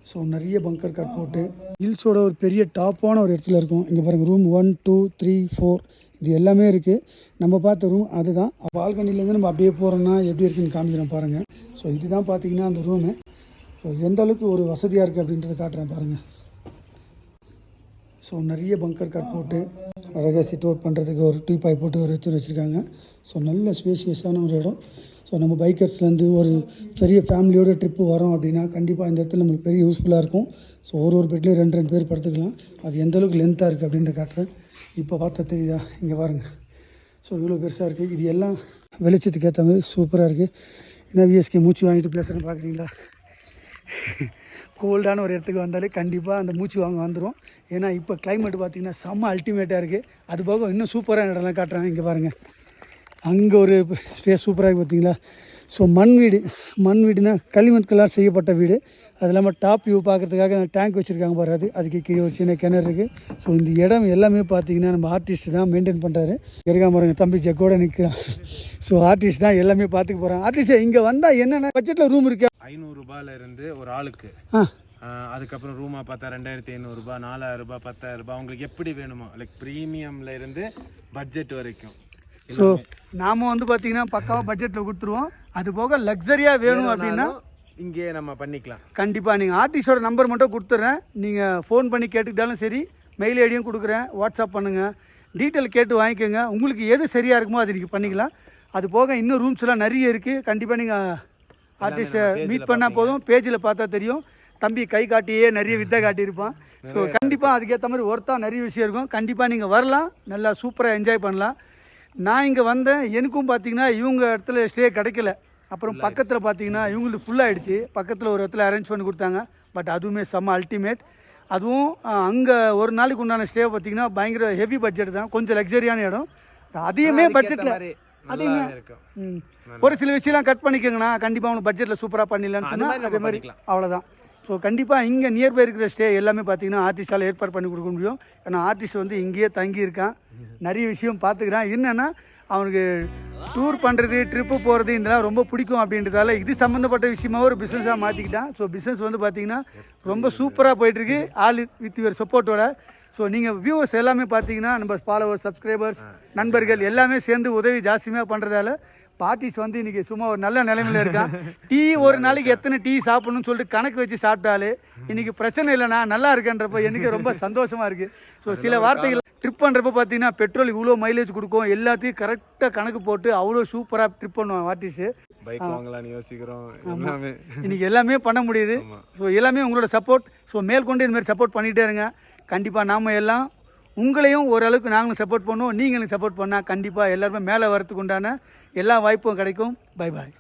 So நிறைய பங்கர் God போட்டு ஹில்ஸோட ஒரு பெரிய டாப்பான ஒரு இடத்துல இருக்கும். இங்கே பாருங்கள், ரூம் 1 2 3 4 இது எல்லாமே இருக்குது. நம்ம பார்த்த ரூம் அதுதான். பால்கனிலேருந்து நம்ம அப்படியே போகிறோம்னா எப்படி இருக்குன்னு காமிக்கிறோம் பாருங்கள். ஸோ இதுதான் பார்த்தீங்கன்னா அந்த ரூமு. ஸோ எந்த அளவுக்கு ஒரு வசதியாக இருக்குது அப்படின்றத காட்டுறேன் பாருங்கள். ஸோ நிறைய பங்கர் காட் போட்டு அழகாக சிட் அவுட் பண்ணுறதுக்கு ஒரு டீபாய் போட்டு ஒரு வச்சுருக்காங்க. ஸோ நல்ல ஸ்பேஷியஸான ஒரு இடம். ஸோ நம்ம பைக்கர்ஸ்லேருந்து ஒரு பெரிய ஃபேமிலியோட ட்ரிப்பு வரோம் அப்படின்னா கண்டிப்பாக இந்த இடத்துல நம்மளுக்கு பெரிய யூஸ்ஃபுல்லாக இருக்கும். ஸோ ஒரு பெட்லேயும் 2 பேர் படுத்துக்கலாம். அது எந்தளவுக்கு லென்த்தாக இருக்குது அப்படின்ற காட்டுறேன். இப்போ பார்த்தா தெரியுதா, இங்கே பாருங்கள். ஸோ இவ்வளோ பெருசாக இருக்குது. இது எல்லாம் வெளிச்சத்துக்கு ஏற்ற மாதிரி சூப்பராக இருக்குது. ஏன்னா விஎஸ்கே மூச்சு வாங்கிட்டு பேசுகிறேன்னு பார்க்குறீங்களா? கோல்டான ஒரு இடத்துக்கு வந்தாலே கண்டிப்பாக அந்த மூச்சு வாங்க வந்துடும். ஏன்னா இப்போ கிளைமேட் பார்த்திங்கன்னா செம்ம அல்டிமேட்டாக இருக்குது. அது போக இன்னும் சூப்பரான இடம்லாம் காட்டுறாங்க. இங்கே பாருங்கள், அங்கே ஒரு ஸ்பேஸ் சூப்பராக இருக்குது பார்த்தீங்களா? ஸோ மண் வீடுனா களிமண்களால் செய்யப்பட்ட வீடு. அது இல்லாமல் டாப் வியூ பார்க்குறதுக்காக டேங்க் வச்சுருக்காங்க பாரு. அதுக்கு கீழே ஒரு சின்ன கிணறு இருக்குது. ஸோ இந்த இடம் எல்லாமே பார்த்தீங்கன்னா நம்ம ஆர்டிஸ்ட் தான் மெயின்டைன் பண்ணுறாரு. இருக்காம பாருங்க, தம்பி ஜக்கோட நிற்கிறான். ஸோ ஆர்டிஸ்ட் தான் எல்லாமே பார்த்துக்க போகிறான். ஆர்டிஸ்ட் இங்கே வந்தால் என்னென்ன பட்ஜெட்டில் ரூம் இருக்கு? 500 ரூபாயிலிருந்து ஒரு ஆளுக்கு. அதுக்கப்புறம் ரூமா பார்த்தா 2500 ரூபாய், 4000 ரூபாய், 10,000 ரூபாய், உங்களுக்கு எப்படி வேணுமோ. லைக் ப்ரீமியம்ல இருந்து பட்ஜெட் வரைக்கும். ஸோ நாம் வந்து பார்த்தீங்கன்னா பக்காவாக பட்ஜெட்டில் கொடுத்துருவோம். அது போக லக்ஸரியாக வேணும் அப்படின்னா இங்கே நம்ம பண்ணிக்கலாம். கண்டிப்பாக நீங்கள் ஆர்டிஸ்டோட நம்பர் மட்டும் கொடுத்துட்றேன். நீங்கள் ஃபோன் பண்ணி கேட்டுக்கிட்டாலும் சரி, மெயில் ஐடியும் கொடுக்குறேன், வாட்ஸ்அப் பண்ணுங்கள், டீட்டெயில் கேட்டு வாங்கிக்கோங்க. உங்களுக்கு எது சரியாக இருக்குமோ அது நீங்கள் பண்ணிக்கலாம். அது போக இன்னும் ரூம்ஸ்லாம் நிறைய இருக்குது. கண்டிப்பாக நீங்கள் ஆர்டிஸ்ட்டை மீட் பண்ணால் போதும். பேஜில் பார்த்தா தெரியும். தம்பி கை காட்டியே நிறைய வித்தை காட்டியிருப்பான். ஸோ கண்டிப்பாக அதுக்கேற்ற மாதிரி ஒர்த்தாக நிறைய விஷயம் இருக்கும். கண்டிப்பாக நீங்கள் வரலாம், நல்லா சூப்பராக என்ஜாய் பண்ணலாம். நான் இங்கே வந்தேன், எனக்கும் பார்த்தீங்கன்னா இவங்க இடத்துல ஸ்டே கிடைக்கல. அப்புறம் பக்கத்தில் பார்த்தீங்கன்னா இவங்களுக்கு ஃபுல்லாகிடுச்சு. பக்கத்தில் ஒரு இடத்துல அரேஞ்ச் பண்ணி கொடுத்தாங்க. பட் அதுவுமே செம்ம அல்டிமேட். அதுவும் அங்கே ஒரு நாளைக்கு உண்டான ஸ்டே பார்த்தீங்கன்னா பயங்கர ஹெவி பட்ஜெட் தான், கொஞ்சம் லக்ஸரியான இடம். அதையுமே பட்ஜெட்டில் அதையுமே ஒரு சில விஷயம்லாம் கட் பண்ணிக்கோங்கண்ணா, கண்டிப்பாக அவனுக்கு பட்ஜெட்டில் சூப்பராக பண்ணிடலான்னு சொன்னால் அதே மாதிரி அவ்வளோதான். ஸோ கண்டிப்பாக இங்கே நியர்பை இருக்கிற ஸ்டே எல்லாமே பார்த்தீங்கன்னா ஆர்டிஸ்டால் ஏற்பாடு பண்ணி கொடுக்க முடியும். ஏன்னா ஆர்டிஸ்ட் வந்து இங்கேயே தங்கியிருக்கான், நிறைய விஷயம் பார்த்துக்கிறான். என்னென்னா அவனுக்கு டூர் பண்ணுறது, ட்ரிப்பு போகிறது இதெல்லாம் ரொம்ப பிடிக்கும். அப்படின்றதால இது சம்மந்தப்பட்ட விஷயமாக ஒரு பிஸ்னஸாக மாற்றிக்கிட்டான். ஸோ பிஸ்னஸ் வந்து பார்த்திங்கன்னா ரொம்ப சூப்பராக போயிட்டுருக்கு, ஆல் வித் யுவர் சப்போர்ட்டோட. ஸோ நீங்கள் வியூவர்ஸ் எல்லாமே பார்த்தீங்கன்னா நம்ம ஃபாலோவர்ஸ், சப்ஸ்கிரைபர்ஸ், நண்பர்கள் எல்லாமே சேர்ந்து உதவி ஜாஸ்தியாக பண்ணுறதால பார்ட்டிஸ் வந்து இன்றைக்கி சும்மா ஒரு நல்ல நிலைமையில் இருக்கான். டீ ஒரு நாளைக்கு எத்தனை டீ சாப்பிட்ணுன்னு சொல்லிட்டு கணக்கு வச்சு சாப்பிட்டாலே இன்றைக்கி பிரச்சனை இல்லைண்ணா, நல்லா இருக்கேன்றப்போ எனக்கு ரொம்ப சந்தோஷமாக இருக்குது. ஸோ சில வார்த்தைகள் ட்ரிப் பண்ணுறப்ப பார்த்தீங்கன்னா பெட்ரோல் இவ்வளோ மைலேஜ் கொடுக்கும், எல்லாத்தையும் கரெக்டாக கணக்கு போட்டு அவ்வளோ சூப்பராக ட்ரிப் பண்ணுவான் ஆர்டிஸ்ட்டு. பைக் வாங்கலாம்னு யோசிக்கிறோம், இன்றைக்கி எல்லாமே பண்ண முடியுது. ஸோ எல்லாமே உங்களோட சப்போர்ட். ஸோ மேற்கொண்டு இந்தமாதிரி சப்போர்ட் பண்ணிகிட்டே இருங்க. கண்டிப்பாக நாம் எல்லாம் உங்களையும் ஓரளவுக்கு நாங்களும் சப்போர்ட் பண்ணுவோம். நீங்கள் எனக்கு சப்போர்ட் பண்ணால் கண்டிப்பாக எல்லாருமே மேலே வரத்துக்கு உண்டான எல்லா வாய்ப்பும் கிடைக்கும். Bye bye.